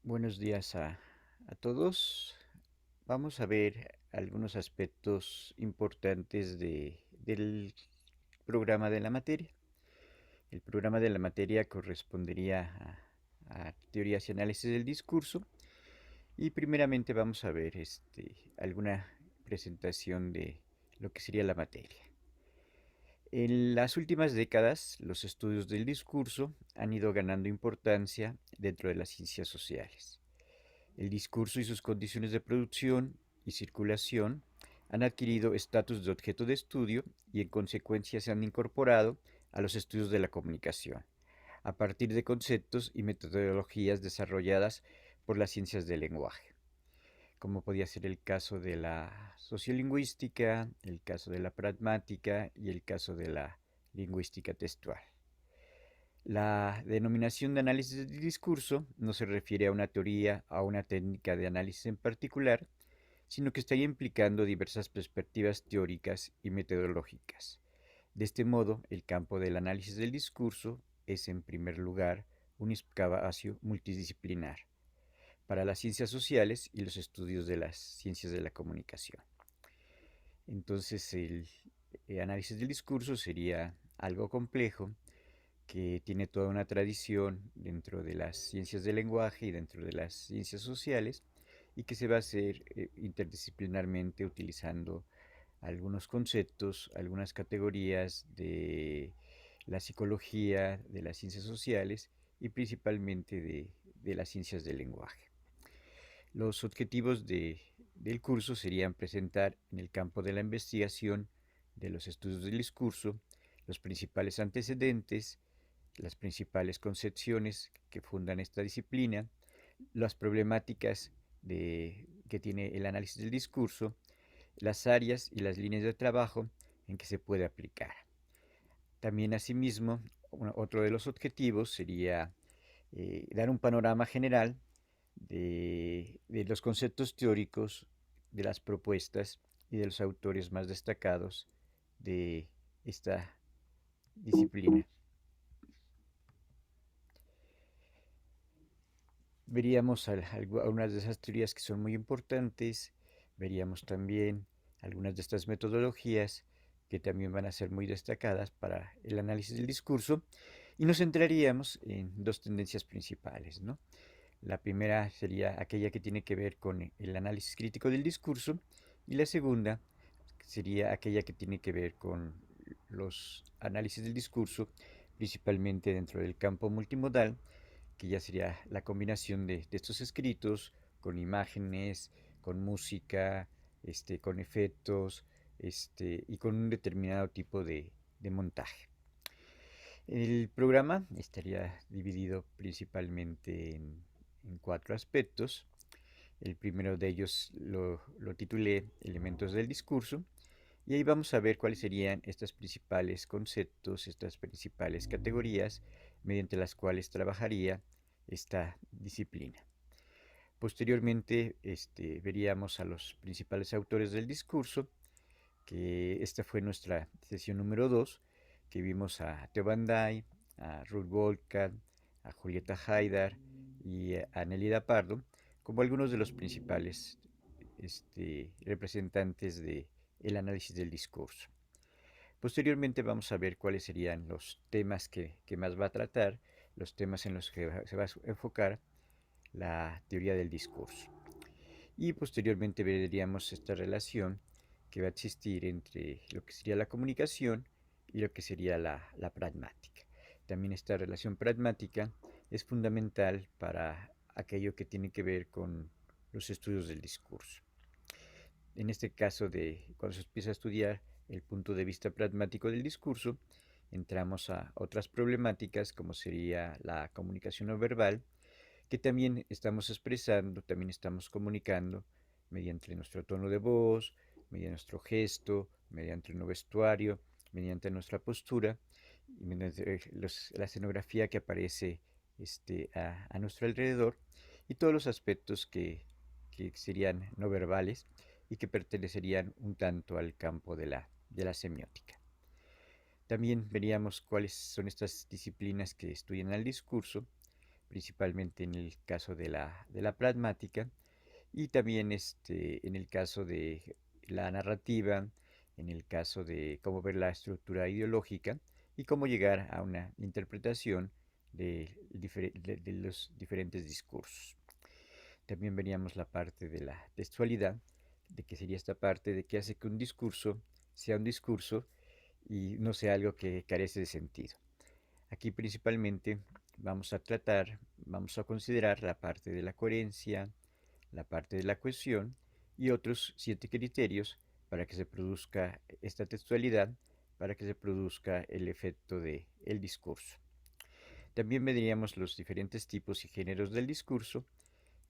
Buenos días a todos. Vamos a ver algunos aspectos importantes del programa de la materia. El programa de la materia correspondería a teorías y análisis del discurso y primeramente vamos a ver alguna presentación de lo que sería la materia. En las últimas décadas, los estudios del discurso han ido ganando importancia dentro de las ciencias sociales. El discurso y sus condiciones de producción y circulación han adquirido estatus de objeto de estudio y en consecuencia se han incorporado a los estudios de la comunicación, a partir de conceptos y metodologías desarrolladas por las ciencias del lenguaje, como podía ser el caso de la sociolingüística, el caso de la pragmática y el caso de la lingüística textual. La denominación de análisis del discurso no se refiere a una teoría o a una técnica de análisis en particular, sino que estaría implicando diversas perspectivas teóricas y metodológicas. De este modo, el campo del análisis del discurso es, en primer lugar, un espacio multidisciplinar para las ciencias sociales y los estudios de las ciencias de la comunicación. Entonces, el análisis del discurso sería algo complejo que tiene toda una tradición dentro de las ciencias del lenguaje y dentro de las ciencias sociales y que se va a hacer interdisciplinarmente utilizando algunos conceptos, algunas categorías de la psicología, de las ciencias sociales y principalmente de las ciencias del lenguaje. Los objetivos del curso serían presentar en el campo de la investigación de los estudios del discurso los principales antecedentes, las principales concepciones que fundan esta disciplina, las problemáticas que tiene el análisis del discurso, las áreas y las líneas de trabajo en que se puede aplicar. También, asimismo, otro de los objetivos sería dar un panorama general de los conceptos teóricos, de las propuestas y de los autores más destacados de esta disciplina. Veríamos algunas de esas teorías que son muy importantes, veríamos también algunas de estas metodologías que también van a ser muy destacadas para el análisis del discurso y nos centraríamos en dos tendencias principales, ¿no? La primera sería aquella que tiene que ver con el análisis crítico del discurso y la segunda sería aquella que tiene que ver con los análisis del discurso, principalmente dentro del campo multimodal, que ya sería la combinación de estos escritos con imágenes, con música, con efectos, y con un determinado tipo de montaje. El programa estaría dividido principalmente en cuatro aspectos. El primero de ellos lo titulé Elementos del discurso, y ahí vamos a ver cuáles serían estos principales conceptos, estas principales categorías mediante las cuales trabajaría esta disciplina. Posteriormente, veríamos a los principales autores del discurso, que esta fue nuestra sesión número 2, que vimos a Theo Van Dyne, a Ruth Goldkamp, a Julieta Haidar y a Nelida Pardo, como algunos de los principales representantes del análisis del discurso. Posteriormente vamos a ver cuáles serían los temas que más va a tratar, los temas en los que se va a enfocar la teoría del discurso. Y posteriormente veríamos esta relación que va a existir entre lo que sería la comunicación y lo que sería la pragmática. También esta relación pragmática es fundamental para aquello que tiene que ver con los estudios del discurso. En este caso, cuando se empieza a estudiar el punto de vista pragmático del discurso, entramos a otras problemáticas como sería la comunicación no verbal, que también estamos expresando, también estamos comunicando mediante nuestro tono de voz, mediante nuestro gesto, mediante nuestro vestuario, mediante nuestra postura y mediante la escenografía que aparece a nuestro alrededor y todos los aspectos que serían no verbales y que pertenecerían un tanto al campo de la semiótica. También veríamos cuáles son estas disciplinas que estudian el discurso, principalmente en el caso de la pragmática, y también en el caso de la narrativa, en el caso de cómo ver la estructura ideológica y cómo llegar a una interpretación de los diferentes discursos. También veríamos la parte de la textualidad, de que sería esta parte de que hace que un discurso sea un discurso y no sea algo que carece de sentido. Aquí principalmente vamos a considerar la parte de la coherencia, la parte de la cohesión y otros 7 criterios para que se produzca esta textualidad, para que se produzca el efecto del discurso. También veríamos los diferentes tipos y géneros del discurso,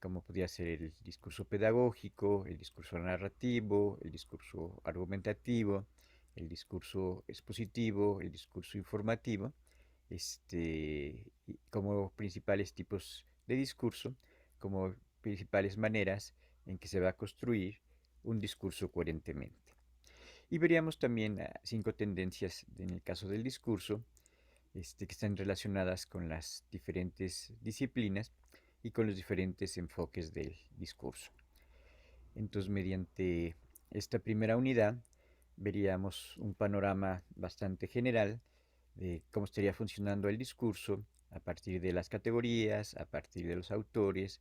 como podría ser el discurso pedagógico, el discurso narrativo, el discurso argumentativo, el discurso expositivo, el discurso informativo, como principales tipos de discurso, como principales maneras en que se va a construir un discurso coherentemente. Y veríamos también 5 tendencias en el caso del discurso, que están relacionadas con las diferentes disciplinas y con los diferentes enfoques del discurso. Entonces, mediante esta primera unidad, veríamos un panorama bastante general de cómo estaría funcionando el discurso a partir de las categorías, a partir de los autores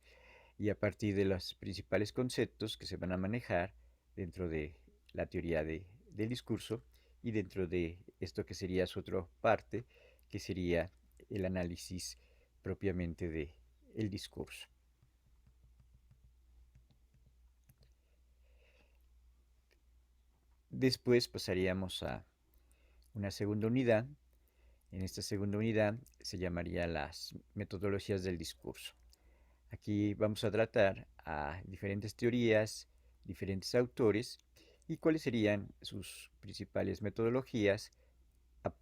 y a partir de los principales conceptos que se van a manejar dentro de la teoría del discurso y dentro de esto que sería su otra parte, que sería el análisis propiamente del discurso. Después pasaríamos a una segunda unidad. En esta segunda unidad se llamaría las metodologías del discurso. Aquí vamos a tratar a diferentes teorías, diferentes autores y cuáles serían sus principales metodologías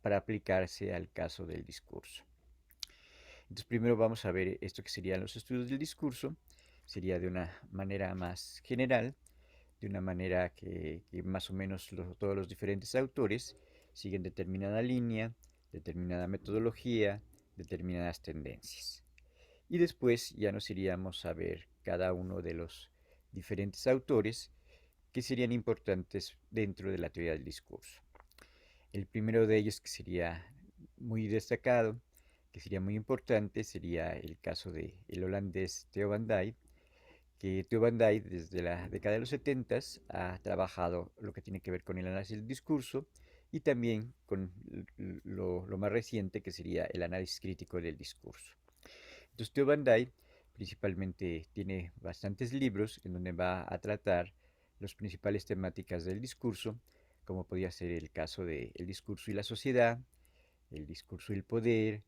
para aplicarse al caso del discurso. Entonces primero vamos a ver esto que serían los estudios del discurso. Sería de una manera más general, de una manera que más o menos todos los diferentes autores siguen determinada línea, determinada metodología, determinadas tendencias. Y después ya nos iríamos a ver cada uno de los diferentes autores que serían importantes dentro de la teoría del discurso. El primero de ellos que sería muy destacado, que sería muy importante, sería el caso del holandés Theo van Dijk, que Theo van Dijk desde la década de los 70 ha trabajado lo que tiene que ver con el análisis del discurso y también con lo más reciente que sería el análisis crítico del discurso. Entonces, Theo van Dijk principalmente tiene bastantes libros en donde va a tratar las principales temáticas del discurso, como podría ser el caso de el discurso y la sociedad, el discurso y el poder,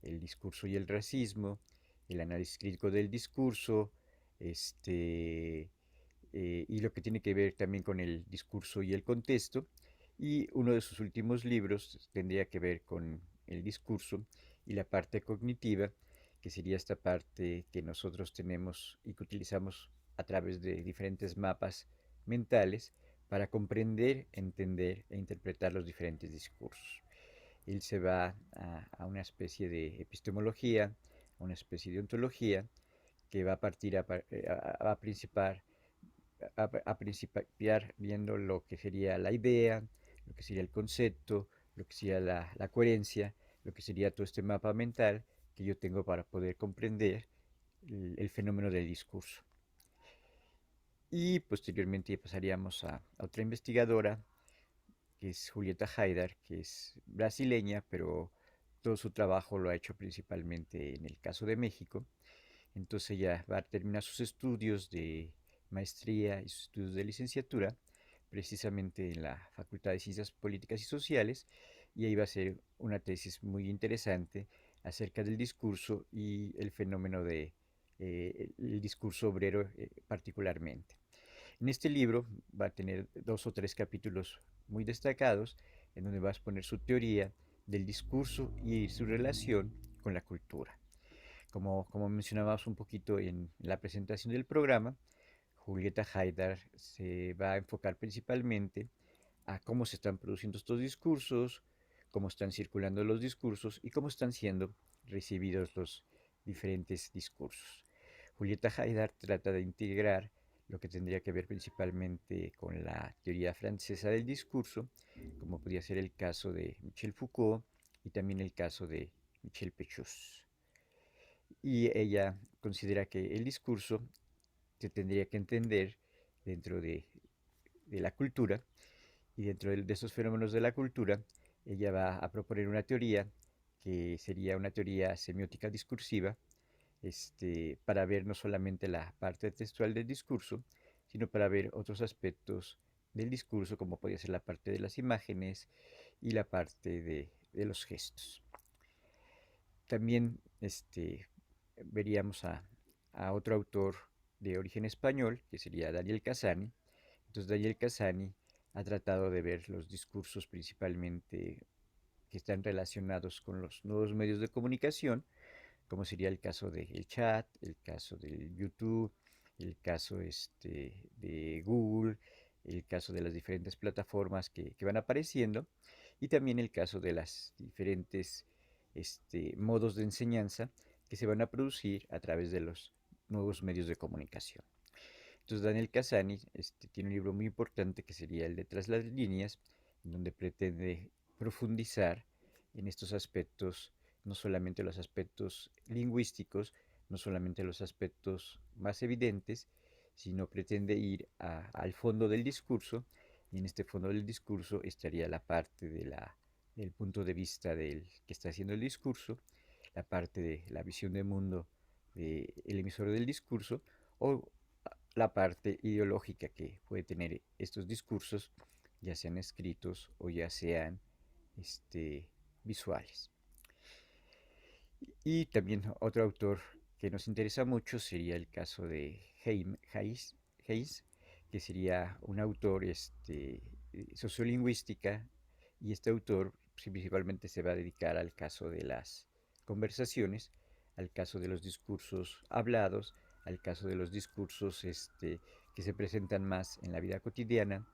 el discurso y el racismo, el análisis crítico del discurso, y lo que tiene que ver también con el discurso y el contexto. Y uno de sus últimos libros tendría que ver con el discurso y la parte cognitiva, que sería esta parte que nosotros tenemos y que utilizamos a través de diferentes mapas mentales para comprender, entender e interpretar los diferentes discursos. Él se va a una especie de epistemología, a una especie de ontología, que va a partir a principar a principiar viendo lo que sería la idea, lo que sería el concepto, lo que sería la coherencia, lo que sería todo este mapa mental que yo tengo para poder comprender el fenómeno del discurso. Y posteriormente pasaríamos a otra investigadora, que es Julieta Haidar, que es brasileña, pero todo su trabajo lo ha hecho principalmente en el caso de México. Entonces ella va a terminar sus estudios de maestría y sus estudios de licenciatura precisamente en la Facultad de Ciencias Políticas y Sociales, y ahí va a ser una tesis muy interesante acerca del discurso y el fenómeno el discurso obrero particularmente. En este libro va a tener 2 o 3 capítulos muy destacados en donde va a exponer su teoría del discurso y su relación con la cultura. Como mencionábamos un poquito en la presentación del programa, Julieta Haidar se va a enfocar principalmente a cómo se están produciendo estos discursos, cómo están circulando los discursos y cómo están siendo recibidos los diferentes discursos. Julieta Haidar trata de integrar lo que tendría que ver principalmente con la teoría francesa del discurso, como podría ser el caso de Michel Foucault y también el caso de Michel Pechus. Y ella considera que el discurso se tendría que entender dentro de la cultura, y dentro de esos fenómenos de la cultura, ella va a proponer una teoría que sería una teoría semiótica discursiva, para ver no solamente la parte textual del discurso, sino para ver otros aspectos del discurso, como podría ser la parte de las imágenes y la parte de los gestos. También veríamos a otro autor de origen español, que sería Daniel Cassani. Entonces Daniel Cassani ha tratado de ver los discursos principalmente que están relacionados con los nuevos medios de comunicación, como sería el caso del chat, el caso del YouTube, el caso de Google, el caso de las diferentes plataformas que van apareciendo, y también el caso de las diferentes modos de enseñanza que se van a producir a través de los nuevos medios de comunicación. Entonces Daniel Cassani tiene un libro muy importante que sería el de Tras las líneas, en donde pretende profundizar en estos aspectos, no solamente los aspectos lingüísticos, no solamente los aspectos más evidentes, sino pretende ir al fondo del discurso, y en este fondo del discurso estaría la parte del punto de vista del que está haciendo el discurso, la parte de la visión de mundo del emisor del discurso, o la parte ideológica que puede tener estos discursos, ya sean escritos o ya sean visuales. Y también otro autor que nos interesa mucho sería el caso de Hayes, que sería un autor sociolingüística, y este autor principalmente se va a dedicar al caso de las conversaciones, al caso de los discursos hablados, al caso de los discursos que se presentan más en la vida cotidiana,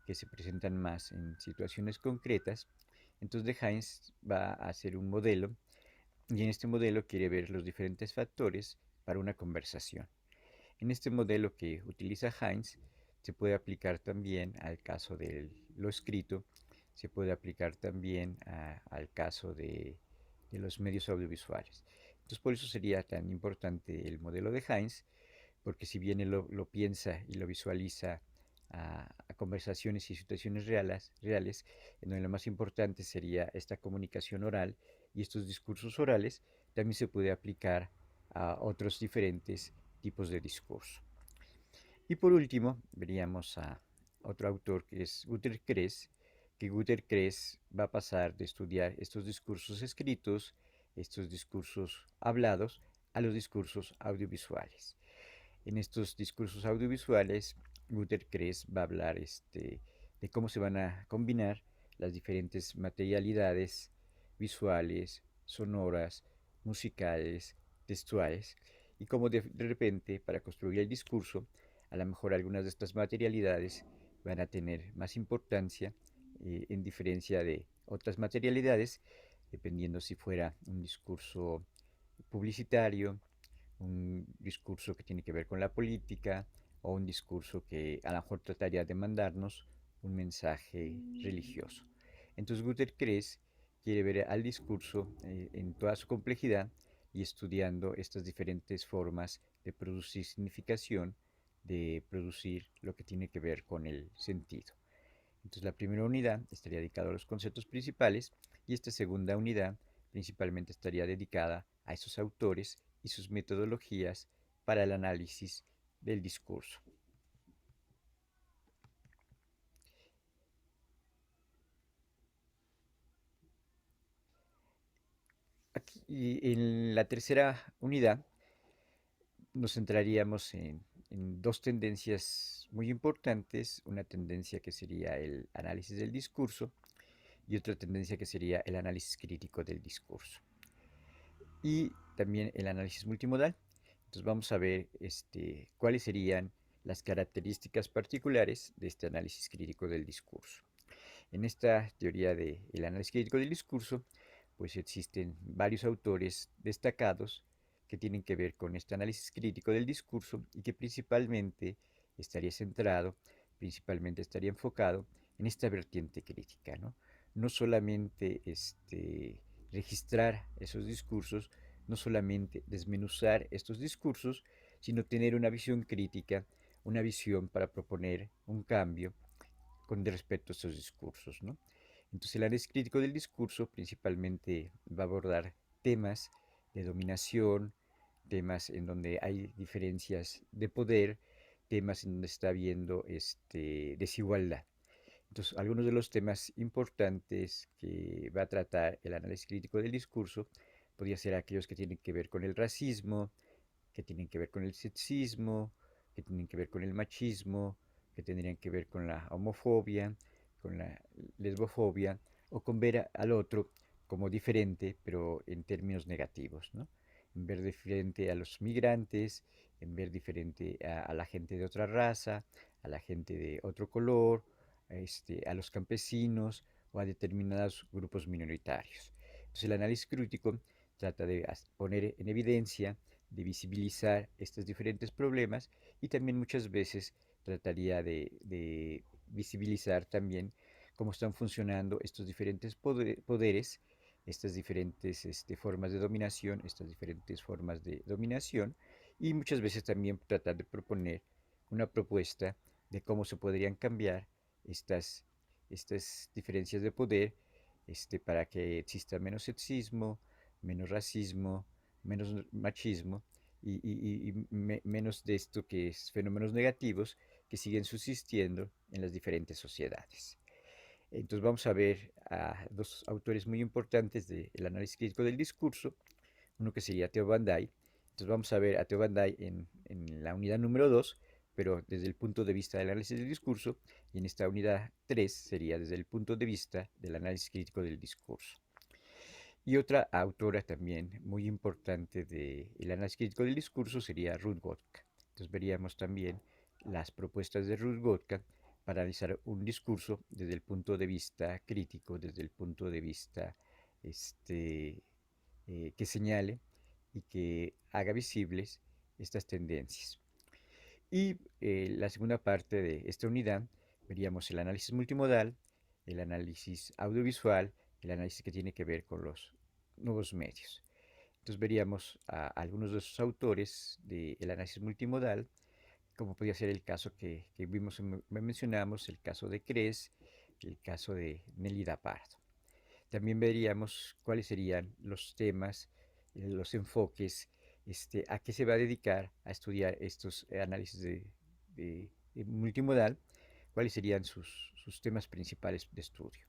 que se presentan más en situaciones concretas. Entonces de Hayes va a hacer un modelo, y en este modelo quiere ver los diferentes factores para una conversación. En este modelo que utiliza Hayes se puede aplicar también al caso de lo escrito, se puede aplicar también al caso de los medios audiovisuales. Entonces por eso sería tan importante el modelo de Hayes, porque si bien él lo piensa y lo visualiza a conversaciones y situaciones reales, en donde lo más importante sería esta comunicación oral y estos discursos orales, también se puede aplicar a otros diferentes tipos de discurso. Y por último, veríamos a otro autor que es Günter Kress, que Günter Kress va a pasar de estudiar estos discursos escritos, estos discursos hablados, a los discursos audiovisuales. En estos discursos audiovisuales, Günter Kress va a hablar de cómo se van a combinar las diferentes materialidades visuales, sonoras, musicales, textuales, y cómo de repente, para construir el discurso, a lo mejor algunas de estas materialidades van a tener más importancia, en diferencia de otras materialidades, dependiendo si fuera un discurso publicitario, un discurso que tiene que ver con la política, o un discurso que a lo mejor trataría de mandarnos un mensaje religioso. Entonces Guter Kress quiere ver al discurso en toda su complejidad, y estudiando estas diferentes formas de producir significación, de producir lo que tiene que ver con el sentido. Entonces la primera unidad estaría dedicada a los conceptos principales, y esta segunda unidad principalmente estaría dedicada a esos autores y sus metodologías para el análisis del discurso. Aquí, en la tercera unidad nos centraríamos en dos tendencias muy importantes, una tendencia que sería el análisis del discurso y otra tendencia que sería el análisis crítico del discurso, y también el análisis multimodal. Entonces vamos a ver cuáles serían las características particulares de este análisis crítico del discurso. En esta teoría del análisis crítico del discurso, pues existen varios autores destacados que tienen que ver con este análisis crítico del discurso y que principalmente estaría centrado, principalmente estaría enfocado en esta vertiente crítica, ¿no? No solamente registrar esos discursos, no solamente desmenuzar estos discursos, sino tener una visión crítica, una visión para proponer un cambio con respecto a estos discursos, ¿no? Entonces el análisis crítico del discurso principalmente va a abordar temas de dominación, temas en donde hay diferencias de poder, temas en donde está habiendo desigualdad. Entonces, algunos de los temas importantes que va a tratar el análisis crítico del discurso podría ser aquellos que tienen que ver con el racismo, que tienen que ver con el sexismo, que tienen que ver con el machismo, que tendrían que ver con la homofobia, con la lesbofobia, o con ver al otro como diferente, pero en términos negativos, ¿no? En ver diferente a los migrantes, en ver diferente a la gente de otra raza, a la gente de otro color, a los campesinos o a determinados grupos minoritarios. Entonces el análisis crítico trata de poner en evidencia, de visibilizar estos diferentes problemas y también muchas veces trataría de visibilizar también cómo están funcionando estos diferentes poderes, estas diferentes formas de dominación, estas diferentes formas de dominación y muchas veces también tratar de proponer una propuesta de cómo se podrían cambiar estas, estas diferencias de poder para que exista menos sexismo, menos racismo, menos machismo y menos de esto que es fenómenos negativos que siguen subsistiendo en las diferentes sociedades. Entonces vamos a ver a dos autores muy importantes del análisis crítico del discurso, uno que sería Theo Van Dijk. Entonces vamos a ver a Theo Van Dijk en la unidad número 2, pero desde el punto de vista del análisis del discurso, y en esta unidad 3 sería desde el punto de vista del análisis crítico del discurso. Y otra autora también muy importante del análisis crítico del discurso sería Ruth Gottke. Entonces veríamos también las propuestas de Ruth Gottke para analizar un discurso desde el punto de vista crítico, desde el punto de vista que señale y que haga visibles estas tendencias. Y la segunda parte de esta unidad veríamos el análisis multimodal, el análisis audiovisual, el análisis que tiene que ver con los nuevos medios. Entonces veríamos a algunos de sus autores del análisis multimodal, como podría ser el caso que vimos, mencionamos, el caso de Cres, el caso de Nelida Pardo. También veríamos cuáles serían los temas, los enfoques, a qué se va a dedicar a estudiar estos análisis de multimodal, cuáles serían sus temas principales de estudio.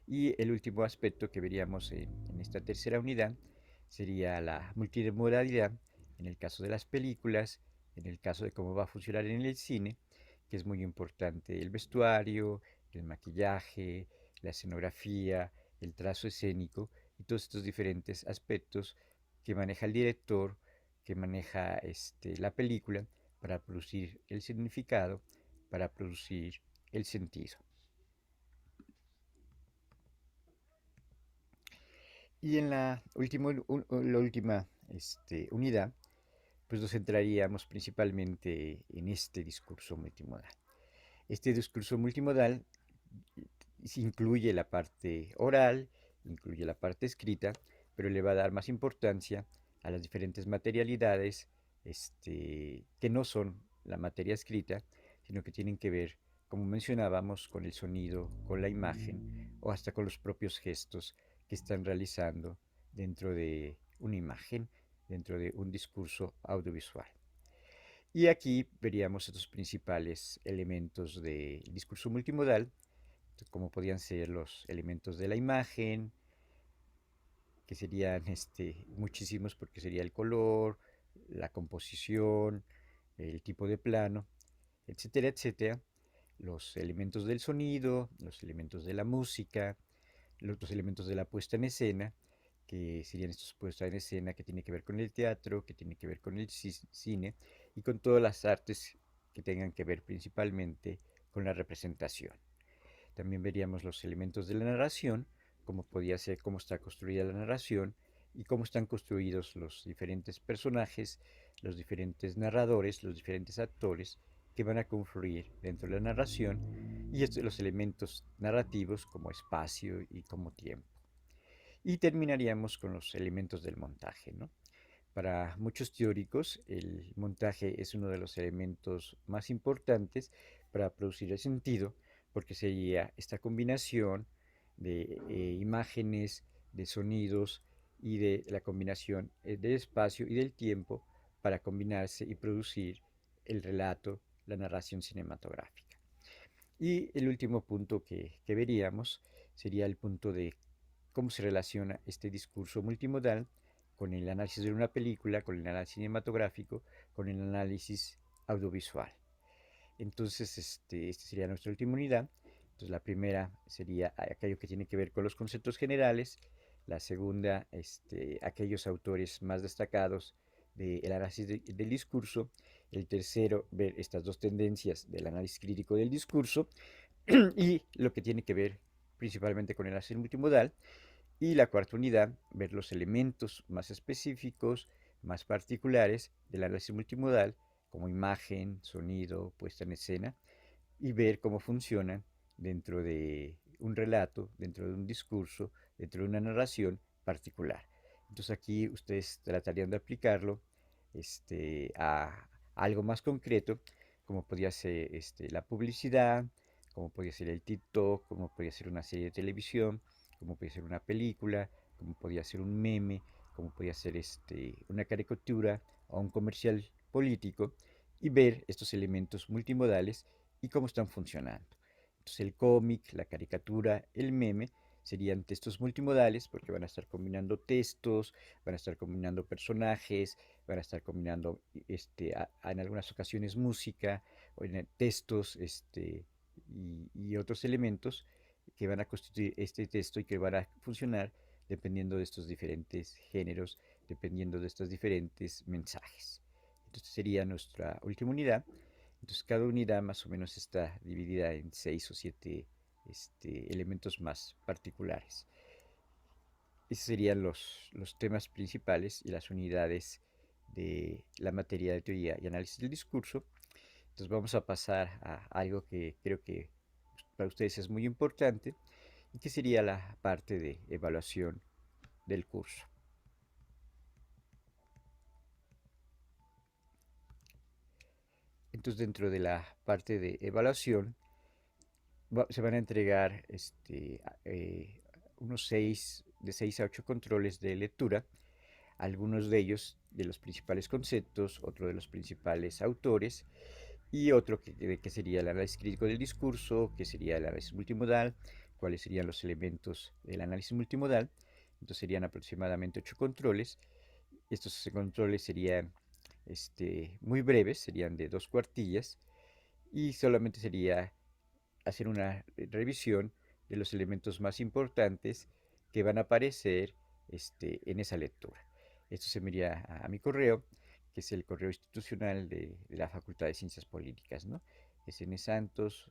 Y el último aspecto que veríamos en esta tercera unidad sería la multimodalidad en el caso de las películas, en el caso de cómo va a funcionar en el cine, que es muy importante el vestuario, el maquillaje, la escenografía, el trazo escénico y todos estos diferentes aspectos que maneja el director, que maneja la película para producir el significado, para producir el sentido. Y en la última unidad, pues nos centraríamos principalmente en este discurso multimodal. Este discurso multimodal incluye la parte oral, incluye la parte escrita, pero le va a dar más importancia a las diferentes materialidades que no son la materia escrita, sino que tienen que ver, como mencionábamos, con el sonido, con la imagen o hasta con los propios gestos que están realizando dentro de una imagen, dentro de un discurso audiovisual. Y aquí veríamos estos principales elementos del discurso multimodal, como podían ser los elementos de la imagen, que serían muchísimos porque sería el color, la composición, el tipo de plano, etcétera, etcétera. Los elementos del sonido, los elementos de la música, los elementos de la puesta en escena, que serían estos puestas en escena que tiene que ver con el teatro, que tiene que ver con el cine y con todas las artes que tengan que ver principalmente con la representación. También veríamos los elementos de la narración, cómo podía ser, cómo está construida la narración, y cómo están construidos los diferentes personajes, los diferentes narradores, los diferentes actores que van a confluir dentro de la narración y los elementos narrativos como espacio y como tiempo. Y terminaríamos con los elementos del montaje, ¿no? Para muchos teóricos, el montaje es uno de los elementos más importantes para producir el sentido, porque sería esta combinación de imágenes, de sonidos y de la combinación del espacio y del tiempo para combinarse y producir el relato, la narración cinematográfica. Y el último punto que veríamos sería el punto de cómo se relaciona este discurso multimodal con el análisis de una película, con el análisis cinematográfico, con el análisis audiovisual. Entonces, esta sería nuestra última unidad. Entonces, la primera sería aquello que tiene que ver con los conceptos generales. La segunda, aquellos autores más destacados del análisis del discurso. El tercero, ver estas dos tendencias del análisis crítico del discurso y lo que tiene que ver principalmente con el análisis multimodal. Y la cuarta unidad, ver los elementos más específicos, más particulares del análisis multimodal, como imagen, sonido, puesta en escena, y ver cómo funcionan dentro de un relato, dentro de un discurso, dentro de una narración particular. Entonces aquí ustedes tratarían de aplicarlo a algo más concreto, como podría ser la publicidad, como podría ser el TikTok, como podría ser una serie de televisión, como podría ser una película, como podría ser un meme, como podría ser una caricatura o un comercial político, y ver estos elementos multimodales y cómo están funcionando. Entonces el cómic, la caricatura, el meme serían textos multimodales porque van a estar combinando textos, van a estar combinando personajes, van a estar combinando en algunas ocasiones música, o en textos y otros elementos que van a constituir este texto y que van a funcionar dependiendo de estos diferentes géneros, dependiendo de estos diferentes mensajes. Entonces sería nuestra última unidad. Entonces cada unidad más o menos está dividida en 6 o 7 elementos más particulares. Esos serían los temas principales y las unidades de la materia de teoría y análisis del discurso. Entonces vamos a pasar a algo que creo que para ustedes es muy importante y que sería la parte de evaluación del curso. Entonces dentro de la parte de evaluación se van a entregar unos de 6 a 8 controles de lectura, algunos de ellos de los principales conceptos, otro de los principales autores y otro que sería el análisis crítico del discurso, que sería el análisis multimodal, cuáles serían los elementos del análisis multimodal. Entonces serían aproximadamente 8 controles. Estos controles serían muy breves, serían de 2 cuartillas y solamente sería hacer una revisión de los elementos más importantes que van a aparecer en esa lectura. Esto se enviaría a mi correo, que es el correo institucional de la Facultad de Ciencias Políticas, ¿no? Es nsantos,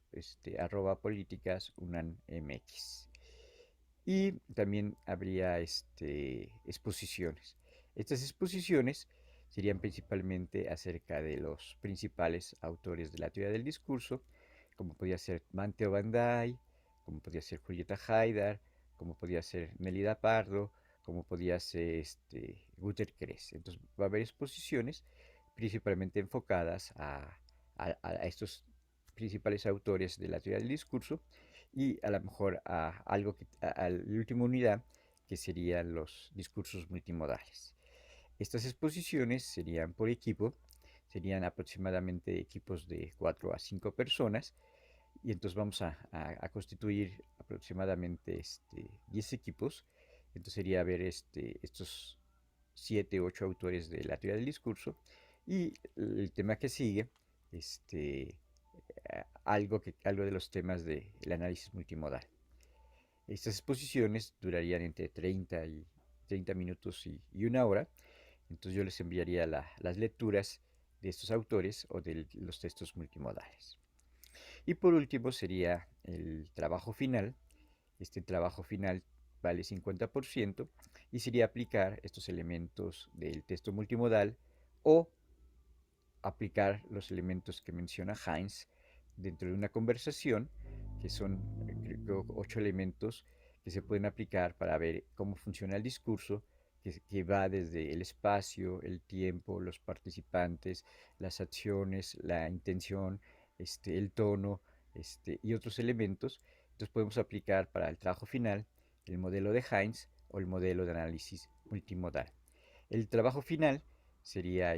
@políticas unam.mx. Y también habría exposiciones. Estas exposiciones serían principalmente acerca de los principales autores de la teoría del discurso, como podía ser Manteo Bandai, como podía ser Julieta Haidar, como podía ser Nelida Pardo, como podía ser Guter Kress. Entonces va a haber exposiciones principalmente enfocadas a estos principales autores de la teoría del discurso y a lo mejor a la última unidad que serían los discursos multimodales. Estas exposiciones serían por equipo, serían aproximadamente equipos de 4 a 5 personas y entonces vamos a constituir aproximadamente 10 equipos. Entonces sería ver estos 7 u 8 autores de la teoría del discurso y el tema que sigue, algo de los temas del análisis multimodal. Estas exposiciones durarían entre 30 minutos y 1 hora. Entonces yo les enviaría las lecturas de estos autores o de los textos multimodales. Y por último sería el trabajo final. Este trabajo final vale 50% y sería aplicar estos elementos del texto multimodal o aplicar los elementos que menciona Heinz dentro de una conversación, que son creo, 8 elementos que se pueden aplicar para ver cómo funciona el discurso, que va desde el espacio, el tiempo, los participantes, las acciones, la intención, el tono y otros elementos. Entonces podemos aplicar para el trabajo final el modelo de Heinz o el modelo de análisis multimodal. El trabajo final sería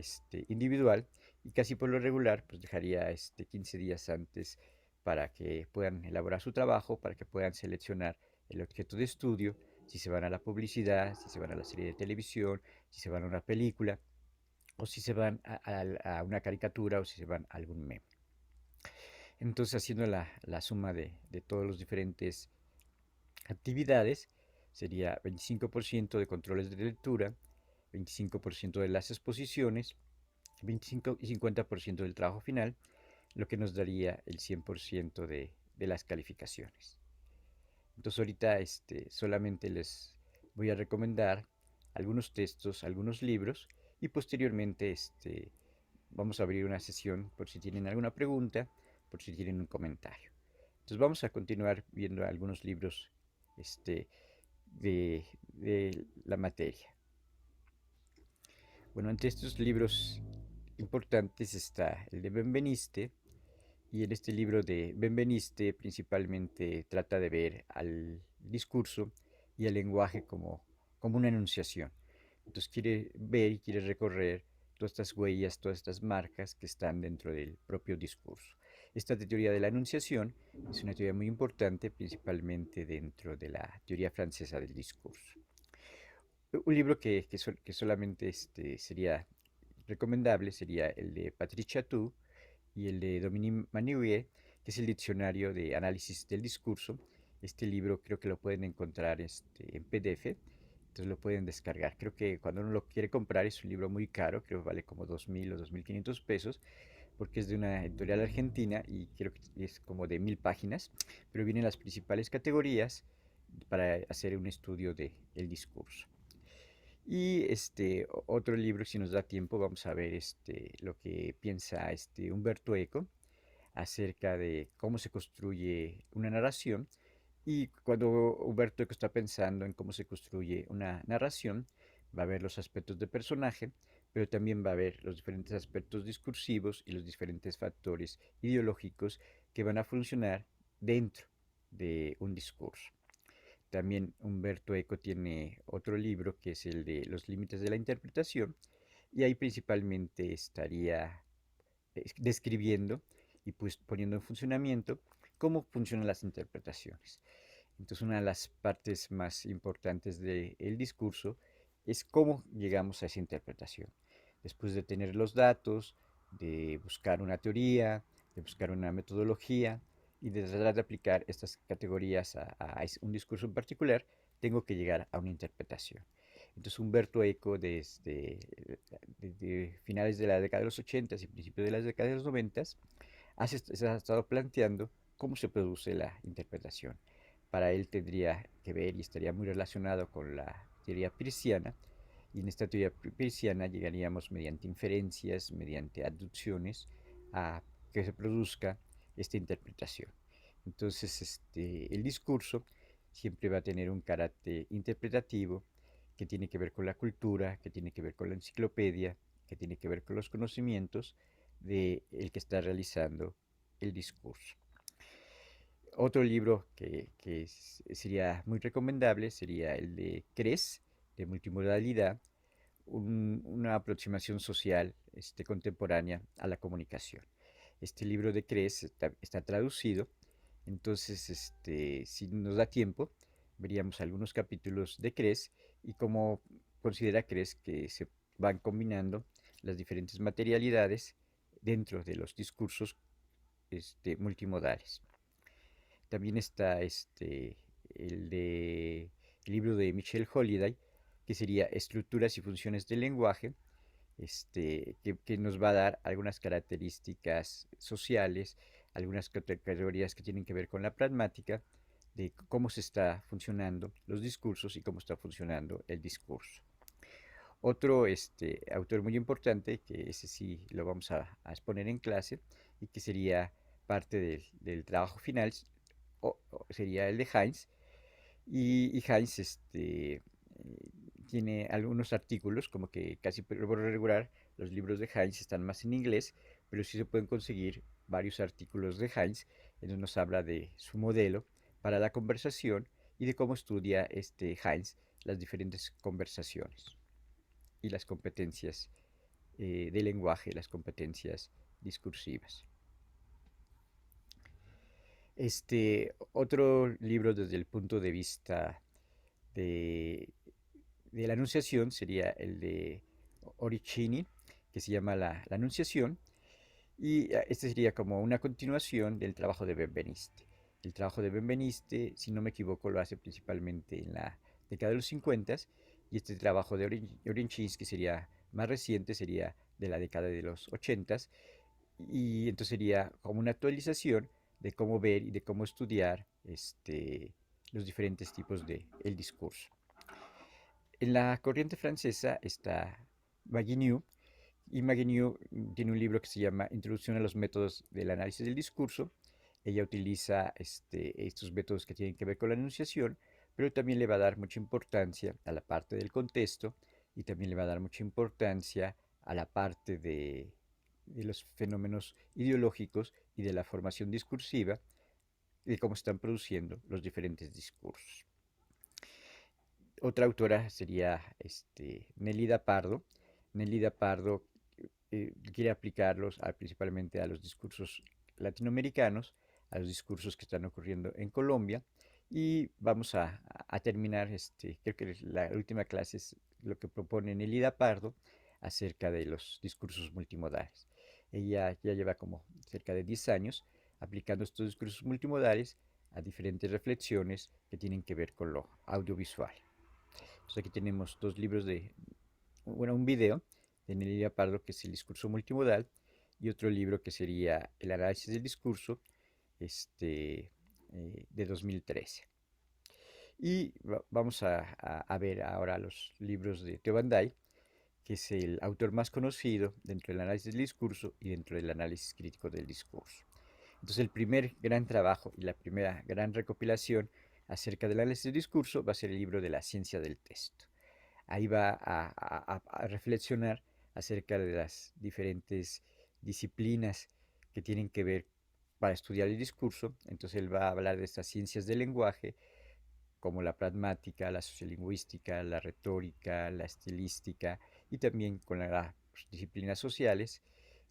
individual y casi por lo regular pues dejaría 15 días antes para que puedan elaborar su trabajo, para que puedan seleccionar el objeto de estudio, si se van a la publicidad, si se van a la serie de televisión, si se van a una película o si se van a una caricatura o si se van a algún meme. Entonces haciendo la suma de todos los diferentes actividades sería 25% de controles de lectura, 25% de las exposiciones, 25 y 50% del trabajo final, lo que nos daría el 100% de las calificaciones. Entonces ahorita solamente les voy a recomendar algunos textos, algunos libros y posteriormente vamos a abrir una sesión por si tienen alguna pregunta, por si tienen un comentario. Entonces vamos a continuar viendo algunos libros este, de la materia. Bueno, entre estos libros importantes está el de Benveniste, y en este libro de Benveniste principalmente trata de ver al discurso y al lenguaje como una enunciación. Entonces quiere ver y quiere recorrer todas estas huellas, todas estas marcas que están dentro del propio discurso. Esta teoría de la enunciación es una teoría muy importante, principalmente dentro de la teoría francesa del discurso. Un libro que solamente sería recomendable sería el de Patricia Tu y el de Dominique Manouillet, que es el diccionario de análisis del discurso. Este libro creo que lo pueden encontrar en PDF, entonces lo pueden descargar. Creo que cuando uno lo quiere comprar es un libro muy caro, creo que vale como 2.000 o 2.500 pesos, porque es de una editorial argentina y creo que es como de 1.000 páginas, pero vienen las principales categorías para hacer un estudio del discurso. Y otro libro, si nos da tiempo, vamos a ver lo que piensa Humberto Eco acerca de cómo se construye una narración. Y cuando Humberto Eco está pensando en cómo se construye una narración, va a ver los aspectos de personaje, pero también va a ver los diferentes aspectos discursivos y los diferentes factores ideológicos que van a funcionar dentro de un discurso. También Humberto Eco tiene otro libro que es el de Los límites de la interpretación, y ahí principalmente estaría describiendo y pues poniendo en funcionamiento cómo funcionan las interpretaciones. Entonces una de las partes más importantes del discurso es cómo llegamos a esa interpretación. Después de tener los datos, de buscar una teoría, de buscar una metodología y de tratar de aplicar estas categorías a un discurso en particular, tengo que llegar a una interpretación. Entonces Humberto Eco desde finales de la década de los 80 y principios de la década de los 90 se ha estado planteando cómo se produce la interpretación. Para él tendría que ver y estaría muy relacionado con la teoría peirciana, y en esta teoría peirciana llegaríamos mediante inferencias, mediante aducciones, a que se produzca esta interpretación. Entonces, el discurso siempre va a tener un carácter interpretativo que tiene que ver con la cultura, que tiene que ver con la enciclopedia, que tiene que ver con los conocimientos de el que está realizando el discurso. Otro libro que sería muy recomendable sería el de CRES, de multimodalidad, una aproximación social contemporánea a la comunicación. Este libro de CRES está traducido, entonces si nos da tiempo, veríamos algunos capítulos de CRES y cómo considera CRES que se van combinando las diferentes materialidades dentro de los discursos multimodales. También está el libro de Michelle Holiday, que sería Estructuras y Funciones del Lenguaje, que nos va a dar algunas características sociales, algunas categorías que tienen que ver con la pragmática, de cómo se está funcionando los discursos y cómo está funcionando el discurso. Otro autor muy importante, que ese sí lo vamos a exponer en clase y que sería parte del trabajo final, sería el de Heinz. Y Heinz tiene algunos artículos, como que casi por lo regular los libros de Heinz están más en inglés, pero sí se pueden conseguir varios artículos de Heinz en donde nos habla de su modelo para la conversación y de cómo estudia Heinz las diferentes conversaciones y las competencias de lenguaje, las competencias discursivas. Otro libro desde el punto de vista de, de la Anunciación sería el de Oricini, que se llama la Anunciación, y este sería como una continuación del trabajo de Benveniste. El trabajo de Benveniste, si no me equivoco, lo hace principalmente en la década de los 50 y este trabajo de Oricini, que sería más reciente, sería de la década de los 80 y entonces sería como una actualización de cómo ver y de cómo estudiar los diferentes tipos de el discurso. En la corriente francesa está Maguignou, y Maguignou tiene un libro que se llama Introducción a los métodos del análisis del discurso. Ella utiliza estos métodos que tienen que ver con la enunciación, pero también le va a dar mucha importancia a la parte del contexto y también le va a dar mucha importancia a la parte de los fenómenos ideológicos y de la formación discursiva y de cómo están produciendo los diferentes discursos. Otra autora sería Nelida Pardo. Nelida Pardo quiere aplicarlos principalmente a los discursos latinoamericanos, a los discursos que están ocurriendo en Colombia. Y vamos a terminar, creo que la última clase es lo que propone Nelida Pardo acerca de los discursos multimodales. Ella ya lleva como cerca de 10 años aplicando estos discursos multimodales a diferentes reflexiones que tienen que ver con lo audiovisual. Entonces aquí tenemos dos libros bueno, un video de Nelly Pardo que es el discurso multimodal y otro libro que sería el análisis del discurso de 2013. Y vamos a ver ahora los libros de Theo Van Dyke, que es el autor más conocido dentro del análisis del discurso y dentro del análisis crítico del discurso. Entonces el primer gran trabajo y la primera gran recopilación acerca del análisis del discurso va a ser el libro de la ciencia del texto. Ahí va a reflexionar acerca de las diferentes disciplinas que tienen que ver para estudiar el discurso. Entonces él va a hablar de estas ciencias del lenguaje, como la pragmática, la sociolingüística, la retórica, la estilística, y también con las disciplinas sociales,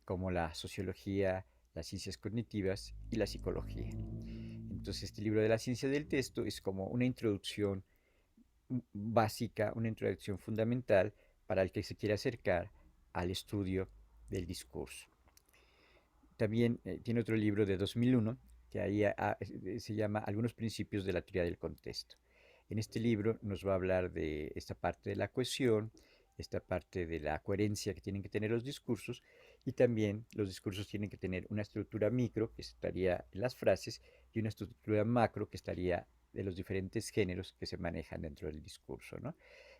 como la sociología, las ciencias cognitivas y la psicología. Entonces este libro de la ciencia del texto es como una introducción básica, una introducción fundamental para el que se quiere acercar al estudio del discurso. También tiene otro libro de 2001 que ahí se llama Algunos principios de la teoría del contexto. En este libro nos va a hablar de esta parte de la cohesión, esta parte de la coherencia que tienen que tener los discursos y también los discursos tienen que tener una estructura micro que estaría en las frases y una estructura macro que estaría de los diferentes géneros que se manejan dentro del discurso, ¿no?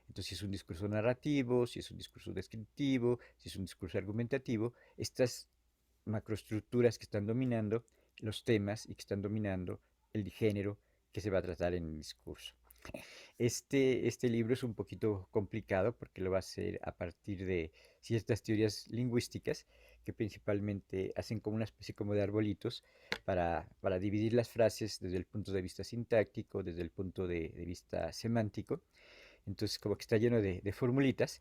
Entonces, si es un discurso narrativo, si es un discurso descriptivo, si es un discurso argumentativo, estas macroestructuras que están dominando los temas y que están dominando el género que se va a tratar en el discurso. Este libro es un poquito complicado porque lo va a hacer a partir de ciertas teorías lingüísticas que principalmente hacen como una especie como de arbolitos para dividir las frases desde el punto de vista sintáctico, desde el punto de vista semántico. Entonces como que está lleno de formulitas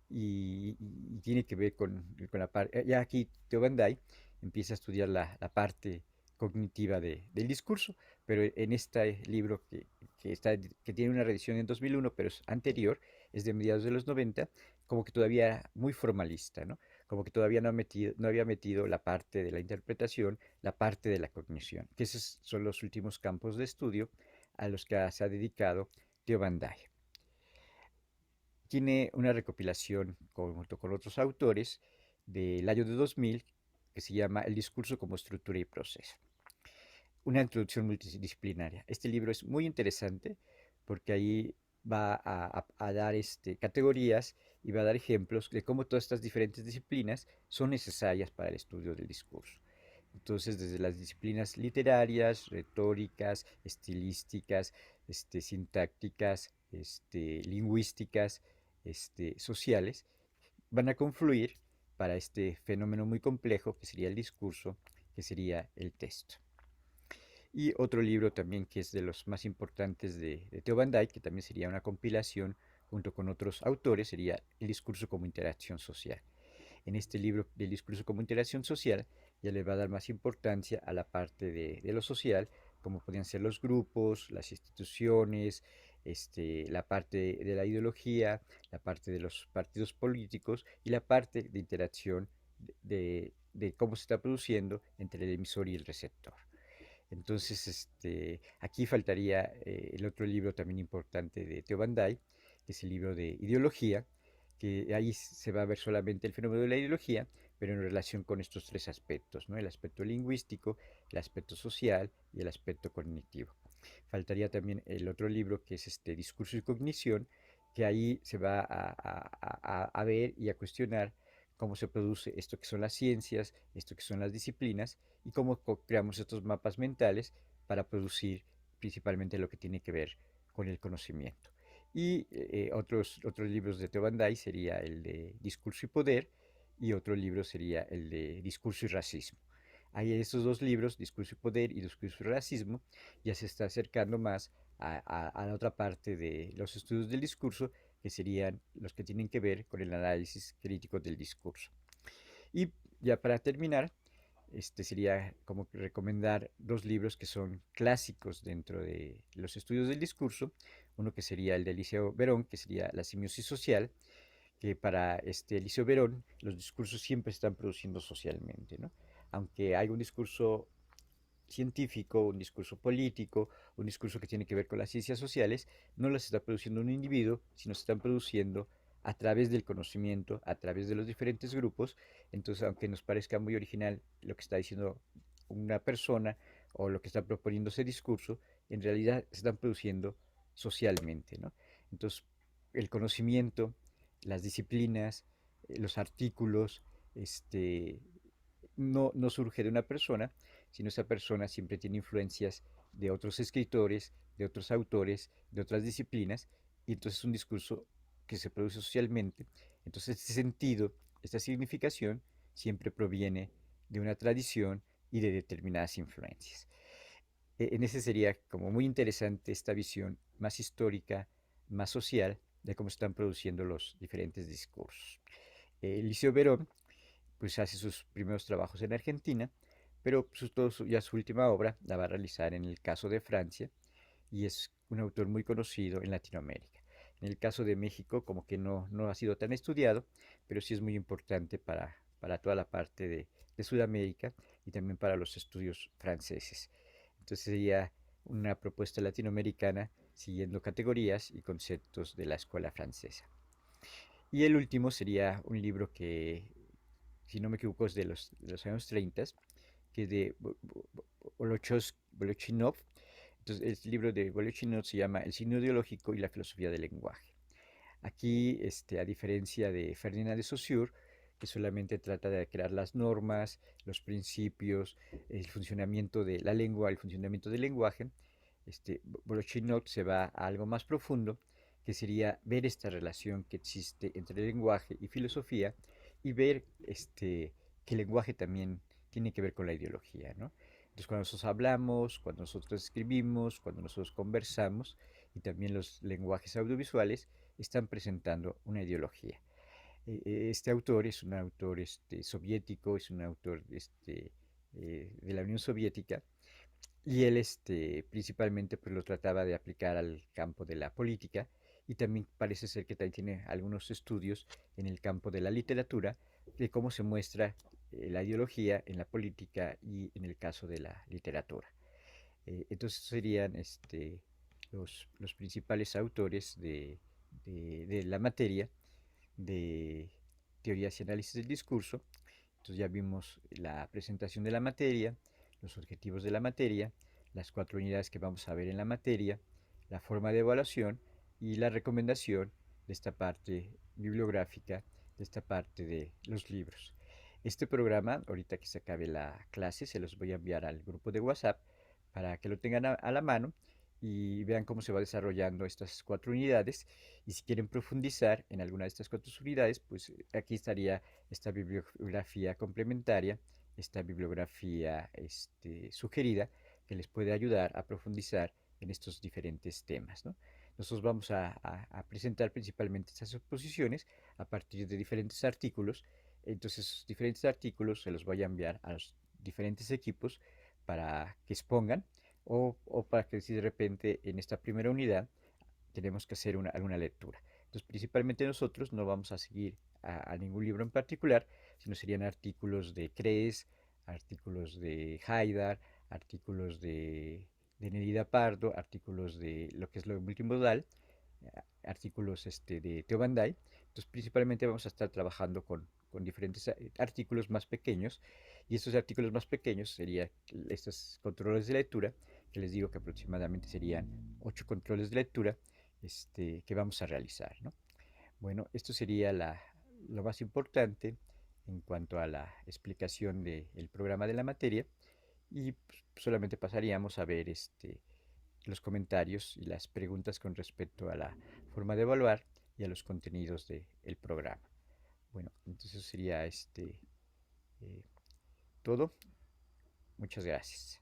y tiene que ver con la parte, ya aquí Theo Van Dyke empieza a estudiar la parte cognitiva del discurso, pero en este libro que tiene una reedición en 2001, pero es anterior, es de mediados de los 90, como que todavía muy formalista, ¿no? Como que todavía no había metido la parte de la interpretación, la parte de la cognición, que esos son los últimos campos de estudio a los que se ha dedicado Theo Van Dyke. Tiene una recopilación junto con otros autores del año de 2000 que se llama El discurso como estructura y proceso. una introducción multidisciplinaria. Este libro es muy interesante porque ahí va a dar categorías y va a dar ejemplos de cómo todas estas diferentes disciplinas son necesarias para el estudio del discurso. Entonces, desde las disciplinas literarias, retóricas, estilísticas, sintácticas, lingüísticas, sociales, van a confluir para este fenómeno muy complejo que sería el discurso, que sería el texto. Y otro libro también que es de los más importantes de Theo Van Dyke, que también sería una compilación junto con otros autores, sería El discurso como interacción social. En este libro del discurso como interacción social ya le va a dar más importancia a la parte de lo social, como podrían ser los grupos, las instituciones, la parte de la ideología, la parte de los partidos políticos y la parte de interacción de cómo se está produciendo entre el emisor y el receptor. Entonces, aquí faltaría el otro libro también importante de Theo Van Dyke, que es el libro de ideología, que ahí se va a ver solamente el fenómeno de la ideología, pero en relación con estos tres aspectos, ¿no? El aspecto lingüístico, el aspecto social y el aspecto cognitivo. Faltaría también el otro libro que es Discurso y Cognición, que ahí se va a ver y a cuestionar cómo se produce esto que son las ciencias, esto que son las disciplinas y cómo creamos estos mapas mentales para producir principalmente lo que tiene que ver con el conocimiento. Y otros libros de Theo Van Dyke sería el de Discurso y Poder y otro libro sería el de Discurso y Racismo. Ahí estos dos libros, Discurso y Poder y Discurso y Racismo, ya se está acercando más a la otra parte de los estudios del discurso, que serían los que tienen que ver con el análisis crítico del discurso. Y ya para terminar, sería como recomendar dos libros que son clásicos dentro de los estudios del discurso. Uno que sería el de Eliseo Verón, que sería La simiosis social, que para Eliseo Verón los discursos siempre están produciendo socialmente, ¿no? Aunque hay un discurso científico, un discurso político, un discurso que tiene que ver con las ciencias sociales, no las está produciendo un individuo, sino se están produciendo a través del conocimiento, a través de los diferentes grupos. Entonces, aunque nos parezca muy original lo que está diciendo una persona o lo que está proponiendo ese discurso, en realidad se están produciendo socialmente, ¿no? Entonces, el conocimiento, las disciplinas, los artículos, no surge de una persona, sino esa persona siempre tiene influencias de otros escritores, de otros autores, de otras disciplinas, y entonces es un discurso que se produce socialmente. Entonces este sentido, esta significación, siempre proviene de una tradición y de determinadas influencias. En ese sería como muy interesante esta visión más histórica, más social, de cómo están produciendo los diferentes discursos. Liceo Verón pues hace sus primeros trabajos en Argentina, pero ya su última obra la va a realizar en el caso de Francia y es un autor muy conocido en Latinoamérica. En el caso de México como que no ha sido tan estudiado, pero sí es muy importante para toda la parte de Sudamérica y también para los estudios franceses. Entonces sería una propuesta latinoamericana siguiendo categorías y conceptos de la escuela francesa. Y el último sería un libro que, si no me equivoco, es de los años 30, que es de Bolochinov. Entonces, el libro de Bolochinov se llama El signo ideológico y la filosofía del lenguaje. Aquí, a diferencia de Ferdinand de Saussure, que solamente trata de crear las normas, los principios, el funcionamiento de la lengua, el funcionamiento del lenguaje, Bolochinov se va a algo más profundo, que sería ver esta relación que existe entre lenguaje y filosofía y ver que el lenguaje también tiene que ver con la ideología, ¿no? Entonces, cuando nosotros hablamos, cuando nosotros escribimos, cuando nosotros conversamos, y también los lenguajes audiovisuales, están presentando una ideología. Este autor es un autor soviético, es un autor de la Unión Soviética, y él principalmente pues, lo trataba de aplicar al campo de la política y también parece ser que también tiene algunos estudios en el campo de la literatura de cómo se muestra la ideología en la política y en el caso de la literatura. Entonces serían los principales autores de la materia de teorías y análisis del discurso. Entonces ya vimos la presentación de la materia, los objetivos de la materia, las 4 unidades que vamos a ver en la materia, la forma de evaluación y la recomendación de esta parte bibliográfica, de esta parte de los libros. Este programa, ahorita que se acabe la clase, se los voy a enviar al grupo de WhatsApp para que lo tengan a la mano y vean cómo se va desarrollando estas 4 unidades. Y si quieren profundizar en alguna de estas 4 unidades, pues aquí estaría esta bibliografía complementaria, esta bibliografía sugerida, que les puede ayudar a profundizar en estos diferentes temas, ¿no? Nosotros vamos a presentar principalmente estas exposiciones a partir de diferentes artículos. Entonces, esos diferentes artículos se los voy a enviar a los diferentes equipos para que expongan o para que si de repente en esta primera unidad tenemos que hacer alguna lectura. Entonces, principalmente nosotros no vamos a seguir a ningún libro en particular, sino serían artículos de Cres, artículos de Haidar, artículos de Nerida Pardo, artículos de lo que es lo multimodal, artículos de Theo Van Dyke. Entonces, principalmente vamos a estar trabajando con diferentes artículos más pequeños, y estos artículos más pequeños serían estos controles de lectura, que les digo que aproximadamente serían 8 controles de lectura que vamos a realizar, ¿no? Bueno, esto sería lo más importante en cuanto a la explicación del programa de la materia, y pues, solamente pasaríamos a ver los comentarios y las preguntas con respecto a la forma de evaluar y a los contenidos del programa. Bueno, entonces sería eh, todo. Muchas gracias.